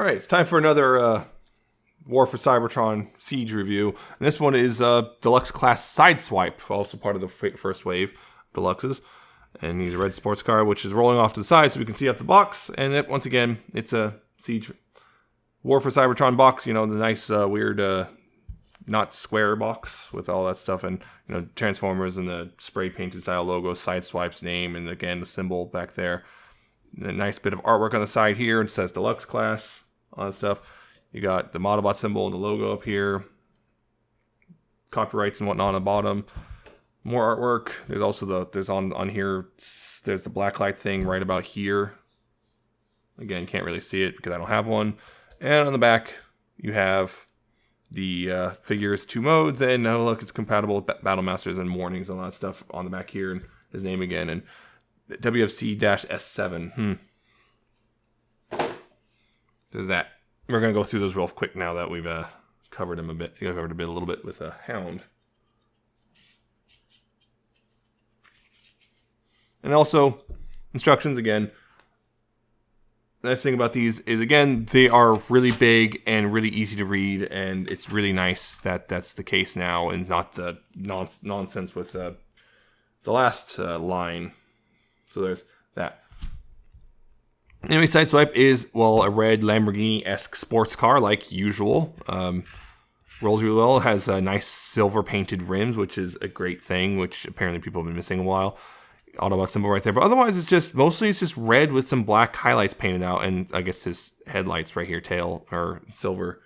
Alright, it's time for another War for Cybertron Siege review. And this one is deluxe class Sideswipe, also part of the first wave deluxes. And he's a red sports car, which is rolling off to the side so we can see off the box. And once again, it's a Siege War for Cybertron box, you know, the nice weird not square box with all that stuff, and you know, Transformers and the spray painted style logo, Sideswipe's name, and again the symbol back there. A nice bit of artwork on the side here. It says deluxe class, all that stuff. You got the Autobot symbol and the logo up here, copyrights and whatnot on the bottom. More artwork. There's also there's on here, there's the blacklight thing right about here. Again, can't really see it because I don't have one. And on the back, you have the figures 2 modes, and oh look, it's compatible with Battle Masters and Warnings and all that stuff on the back here, and his name again, and WFC-S7. There's that. We're gonna go through those real quick now that we've covered them a bit. Covered a little bit with a Hound. And also, instructions again. The nice thing about these is, again, they are really big and really easy to read, and it's really nice that that's the case now and not the nonsense with the last line. So there's that. Anyway, Sideswipe is, well, a red Lamborghini-esque sports car like usual. Rolls really well. Has nice silver painted rims, which is a great thing, which apparently people have been missing a while. Autobot symbol right there, but otherwise it's just red with some black highlights painted out, and I guess his headlights right here, tail or silver.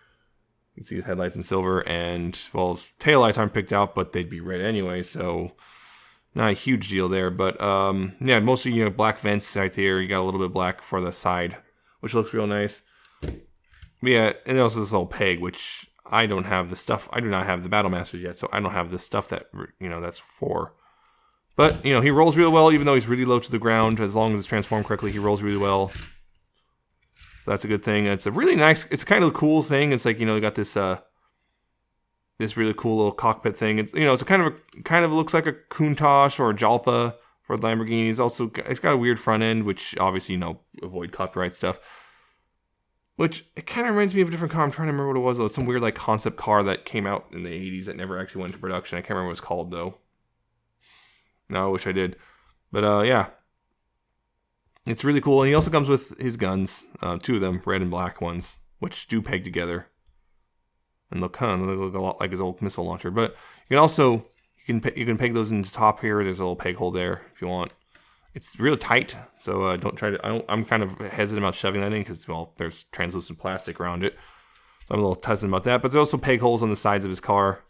You can see his headlights in silver, and well, his tail lights aren't picked out, but they'd be red anyway, so not a huge deal there. But yeah, mostly, you know, black vents right there. You got a little bit of black for the side, which looks real nice. But yeah, and also this little peg, which I don't have the stuff. I do not have the Battle Masters yet, so I don't have the stuff that, you know, that's for. But, you know, he rolls really well, even though he's really low to the ground. As long as it's transformed correctly, he rolls really well. So that's a good thing. It's a really nice, it's kind of a cool thing. It's like, you know, you got this this really cool little cockpit thing. It's, you know, it's kind of looks like a Countach or a Jalpa for the Lamborghini. It's got a weird front end, which obviously, you know, avoid copyright stuff. Which, it kind of reminds me of a different car. I'm trying to remember what it was, though. It's some weird, like, concept car that came out in the 80s that never actually went into production. I can't remember what it was called, though. No, I wish I did. But, yeah. It's really cool. And he also comes with his guns. 2 of them, red and black ones, which do peg together. And look, they look a lot like his old missile launcher. But you can also, you can peg those into the top here. There's a little peg hole there if you want. It's real tight, so don't try to, I'm kind of hesitant about shoving that in because, well, there's translucent plastic around it. So I'm a little hesitant about that. But there's also peg holes on the sides of his car.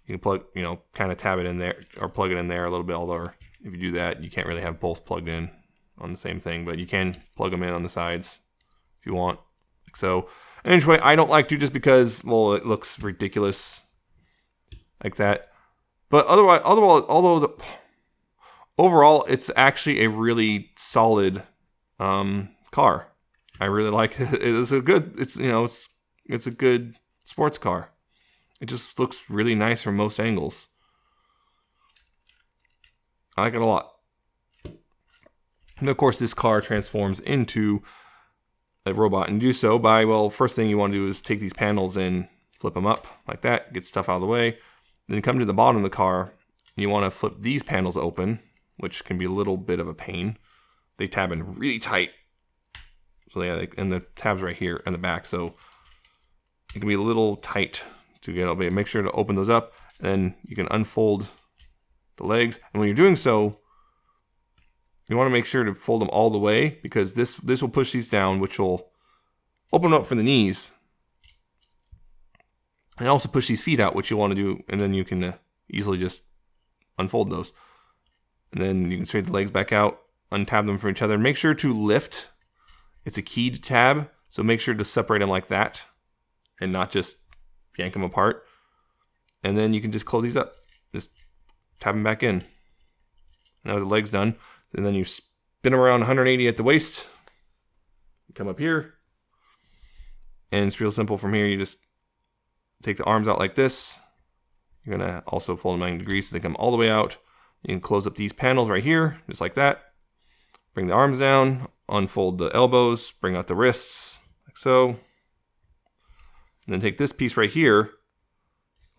You can plug, you know, kind of tab it in there or plug it in there a little bit. Although if you do that, you can't really have both plugged in on the same thing, but you can plug them in on the sides if you want, like so. Anyway, I don't like to just because, well, it looks ridiculous like that. But overall, it's actually a really solid car. I really like it. It's a good sports car. It just looks really nice from most angles. I like it a lot. And of course, this car transforms into a robot, and do so by, well, first thing you want to do is take these panels and flip them up like that, get stuff out of the way. Then come to the bottom of the car, and you want to flip these panels open, which can be a little bit of a pain. They tab in really tight. So yeah, and the tabs right here in the back, so it can be a little tight to get open. Make sure to open those up, and then you can unfold the legs. And when you're doing so, you want to make sure to fold them all the way, because this will push these down, which will open up for the knees, and also push these feet out, which you want to do, and then you can easily just unfold those. And then you can straighten the legs back out, untab them from each other. Make sure to lift. It's a keyed tab, so make sure to separate them like that and not just yank them apart. And then you can just close these up. Just tab them back in. Now the leg's done. And then you spin them around 180 at the waist. You come up here. And it's real simple from here. You just take the arms out like this. You're going to also fold them 90 degrees so they come all the way out. You can close up these panels right here, just like that. Bring the arms down, unfold the elbows, bring out the wrists, like so. And then take this piece right here,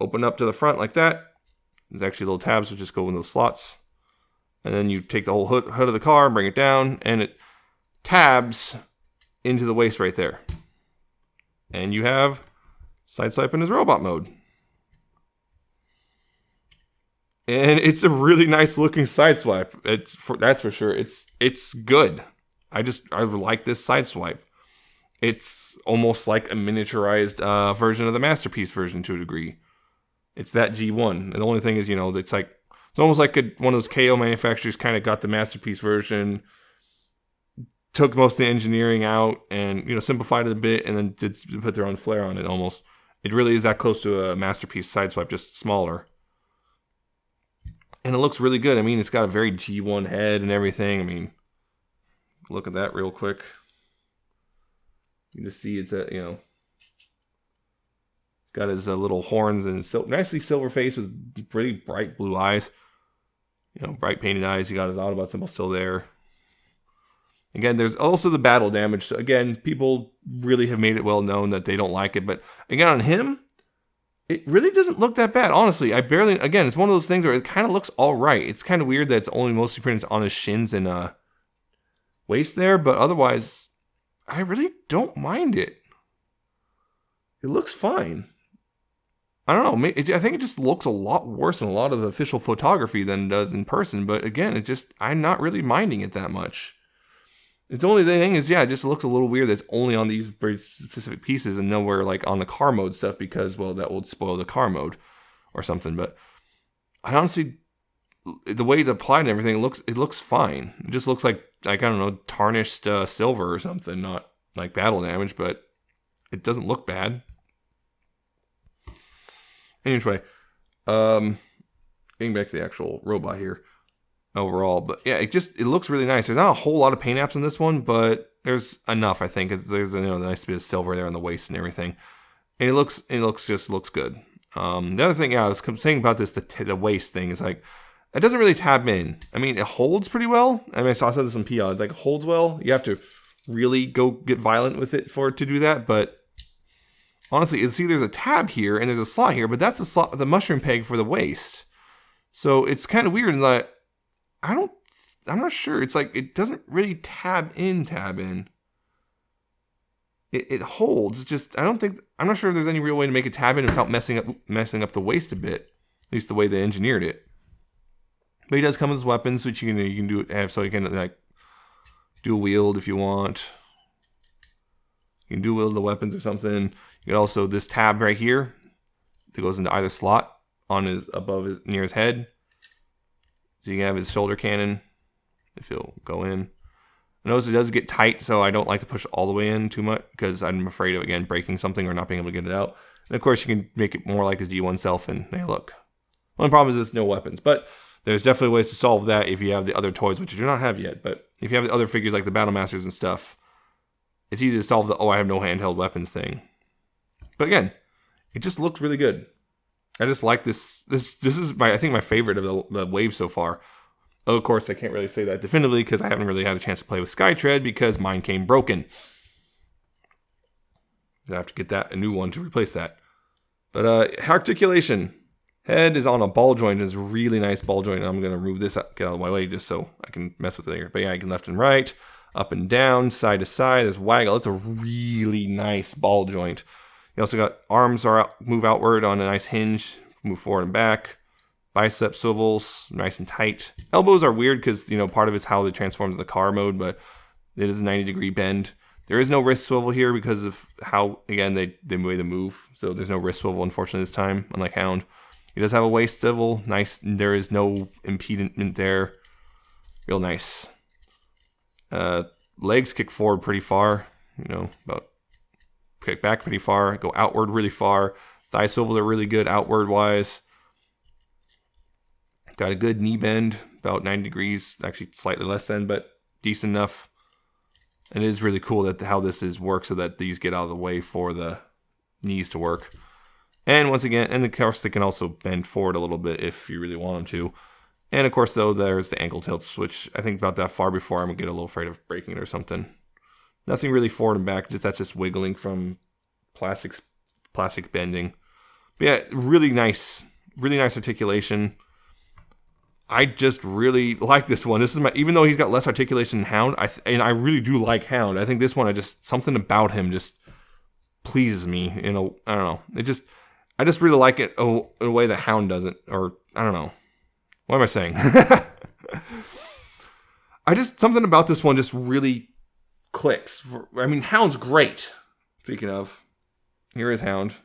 open up to the front like that. There's actually little tabs which just go in those slots. And then you take the whole hood of the car, bring it down, and it tabs into the waist right there. And you have Sideswipe in his robot mode. And it's a really nice looking Sideswipe. That's for sure. It's good. I like this Sideswipe. It's almost like a miniaturized version of the Masterpiece version to a degree. It's that G1. And the only thing is, you know, it's almost like one of those KO manufacturers kind of got the Masterpiece version, took most of the engineering out, and, you know, simplified it a bit, and then did put their own flair on it almost. It really is that close to a Masterpiece Sideswipe, just smaller. And it looks really good. I mean, it's got a very G1 head and everything. I mean, look at that real quick. You can just see it's you know, got his little horns and nicely silver face with pretty bright blue eyes. You know, bright painted eyes. He got his Autobot symbol still there. Again, there's also the battle damage. So again, people really have made it well known that they don't like it. But again, on him, it really doesn't look that bad. Honestly, again, it's one of those things where it kind of looks all right. It's kind of weird that it's only mostly printed on his shins and waist there. But otherwise, I really don't mind it. It looks fine. I don't know. I think it just looks a lot worse in a lot of the official photography than it does in person. But again, I'm not really minding it that much. It's only the thing is, yeah, it just looks a little weird that it's only on these very specific pieces and nowhere like on the car mode stuff because, well, that would spoil the car mode or something. But I honestly, the way it's applied and everything, it looks fine. It just looks like I don't know, tarnished silver or something, not like battle damage, but it doesn't look bad. Anyway, getting back to the actual robot here. Overall, but yeah, it looks really nice. There's not a whole lot of paint apps in this one, but there's enough, I think. There's the nice bit of silver there on the waist and everything, and it looks good. The other thing, I was saying about this, the waist thing is like it doesn't really tab in. I mean, it holds pretty well. I mean, I said this on PR. It's like it holds well. You have to really go get violent with it for it to do that. But honestly, you see, there's a tab here and there's a slot here, but that's the slot, the mushroom peg for the waist. So it's kind of weird in that. I'm not sure. It's like it doesn't really tab in. It holds. It's just I'm not sure if there's any real way to make it tab in without messing up the waist a bit. At least the way they engineered it. But he does come with his weapons, which you can do have so you can like dual wield if you want. You can dual wield the weapons or something. You can also this tab right here that goes into either slot on near his head. So you can have his shoulder cannon if he'll go in. I notice it does get tight, so I don't like to push all the way in too much because I'm afraid of, again, breaking something or not being able to get it out. And of course, you can make it more like his G1 self and hey, look. One problem is there's no weapons, but there's definitely ways to solve that if you have the other toys, which you do not have yet. But if you have the other figures like the Battle Masters and stuff, it's easy to solve the, I have no handheld weapons thing. But again, it just looks really good. I just like this. This is I think my favorite of the wave so far. Oh, of course, I can't really say that definitively because I haven't really had a chance to play with Skytread because mine came broken. I have to get a new one to replace that. But articulation. Head is on a ball joint. It's a really nice ball joint. I'm going to move this up, get out of my way just so I can mess with it here. But yeah, I can left and right, up and down, side to side. There's waggle. It's a really nice ball joint. You also got arms move outward on a nice hinge, move forward and back. Bicep swivels, nice and tight. Elbows are weird because, part of it's how they transform to the car mode, but it is a 90-degree bend. There is no wrist swivel here because of how, again, the way they move. So there's no wrist swivel, unfortunately, this time, unlike Hound. He does have a waist swivel. Nice. There is no impediment there. Real nice. Legs kick forward pretty far. About kick back pretty far. Go outward really far. Thigh swivels are really good outward-wise. Got a good knee bend, about 90 degrees. Actually, slightly less than, but decent enough. And it is really cool that how this works so that these get out of the way for the knees to work. And once again, and of course, they can also bend forward a little bit if you really want them to. And of course, though, there's the ankle tilts, which I think about that far before I'm going to get a little afraid of breaking it or something. Nothing really forward and back. That's just wiggling from plastic bending. But yeah, really nice articulation. I just really like this one. This is even though he's got less articulation than Hound, and I really do like Hound. I think this one, something about him just pleases me. I don't know. I just really like it in a way that Hound doesn't, or I don't know. What am I saying? Something about this one just really clicks. I mean, Hound's great. Speaking of, here is Hound.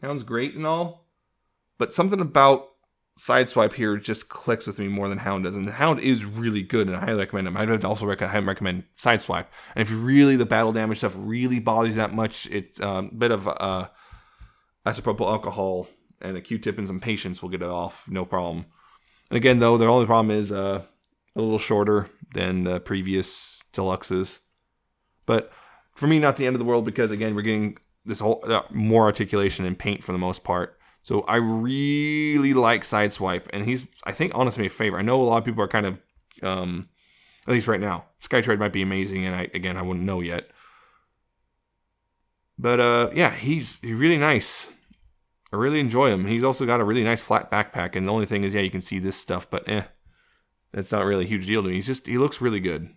Hound's great and all, but something about Sideswipe here just clicks with me more than Hound does. And the Hound is really good, and I highly recommend him. I would also recommend Sideswipe. And if really the battle damage stuff really bothers you that much, it's a bit of isopropyl alcohol and a Q-tip and some patience will get it off, no problem. And again, though, the only problem is a little shorter than the previous deluxes. But for me, not the end of the world, because again, we're getting this whole more articulation and paint for the most part. So I really like Sideswipe, and he's, I think, honestly, my favorite. I know a lot of people are kind of, at least right now, Skytrade might be amazing, and I wouldn't know yet. But yeah, he's really nice. I really enjoy him. He's also got a really nice flat backpack, and the only thing is, yeah, you can see this stuff, but that's not really a huge deal to me. He looks really good.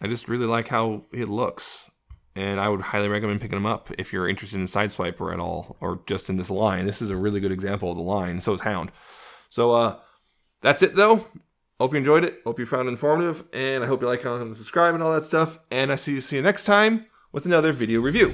I just really like how it looks. And I would highly recommend picking them up if you're interested in Sideswiper at all, or just in this line. This is a really good example of the line. So is Hound. So that's it, though. Hope you enjoyed it. Hope you found it informative. And I hope you like, comment, and subscribe and all that stuff. And I see you next time with another video review.